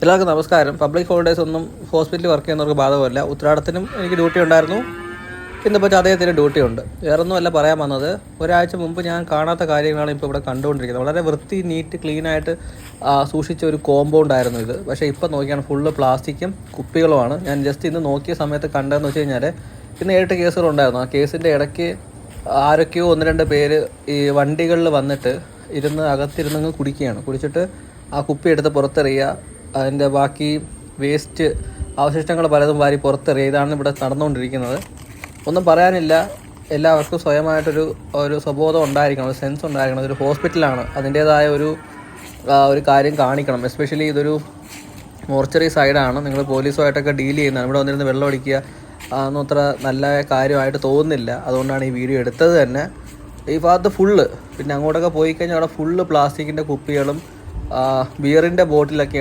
എല്ലാവർക്കും നമസ്കാരം. Public holidays ഒന്നും ഹോസ്പിറ്റലിൽ വർക്ക് ചെയ്യുന്നവർക്ക് ബാധകമല്ല. ഉത്രാടത്തിനും എനിക്ക് ഡ്യൂട്ടി ഉണ്ടായിരുന്നു, ഇന്നിപ്പോൾ ചതയത്തിന് ഡ്യൂട്ടി ഉണ്ട്. വേറൊന്നുമല്ല പറയാൻ വന്നത്, ഒരാഴ്ച മുമ്പ് ഞാൻ കാണാത്ത കാര്യങ്ങളാണ് ഇപ്പോൾ ഇവിടെ കണ്ടുകൊണ്ടിരിക്കുന്നത്. വളരെ വൃത്തി നീറ്റ് ക്ലീനായിട്ട് സൂക്ഷിച്ച ഒരു കോമ്പൗണ്ടായിരുന്നു ഇത്. പക്ഷേ ഇപ്പോൾ നോക്കിയാണ് ഫുള്ള് പ്ലാസ്റ്റിക്കും കുപ്പികളുമാണ്. ഞാൻ ജസ്റ്റ് ഇന്ന് നോക്കിയ സമയത്ത് കണ്ടതെന്ന് വെച്ച് കഴിഞ്ഞാൽ ഇന്ന് 7 കേസുകളുണ്ടായിരുന്നു. ആ കേസിൻ്റെ ഇടയ്ക്ക് ആരൊക്കെയോ 1-2 പേര് ഈ വണ്ടികളിൽ വന്നിട്ട് അകത്തിരുന്നങ്ങ് കുടിച്ചിട്ട് ആ കുപ്പി എടുത്ത് പുറത്തെറിയുക, അതിൻ്റെ ബാക്കി വേസ്റ്റ് അവശിഷ്ടങ്ങൾ പലതും വാരി പുറത്തെറിയുക. ഇതാണ് ഇവിടെ നടന്നുകൊണ്ടിരിക്കുന്നത്. ഒന്നും പറയാനില്ല, എല്ലാവർക്കും സ്വയമായിട്ടൊരു സ്വബോധം ഉണ്ടായിരിക്കണം, ഒരു സെൻസ് ഉണ്ടായിരിക്കണം. ഇതൊരു ഹോസ്പിറ്റലാണ്, അതിൻ്റേതായ ഒരു കാര്യം കാണിക്കണം. എസ്പെഷ്യലി ഇതൊരു മോർച്ചറി സൈഡാണ്. നിങ്ങൾ പോലീസുമായിട്ടൊക്കെ ഡീൽ ചെയ്യുന്നതാണ്. ഇവിടെ വന്നിരുന്ന് വെള്ളം അടിക്കുക ഒന്നും അത്ര നല്ല കാര്യമായിട്ട് തോന്നുന്നില്ല. അതുകൊണ്ടാണ് ഈ വീഡിയോ എടുത്തത് തന്നെ. ഈ ഭാഗത്ത് ഫുള്ള്, പിന്നെ അങ്ങോട്ടൊക്കെ പോയി കഴിഞ്ഞാൽ അവിടെ ഫുള്ള് പ്ലാസ്റ്റിക്കിൻ്റെ കുപ്പികളും ബിയറിൻ്റെ ബോട്ടിലൊക്കെയാണ്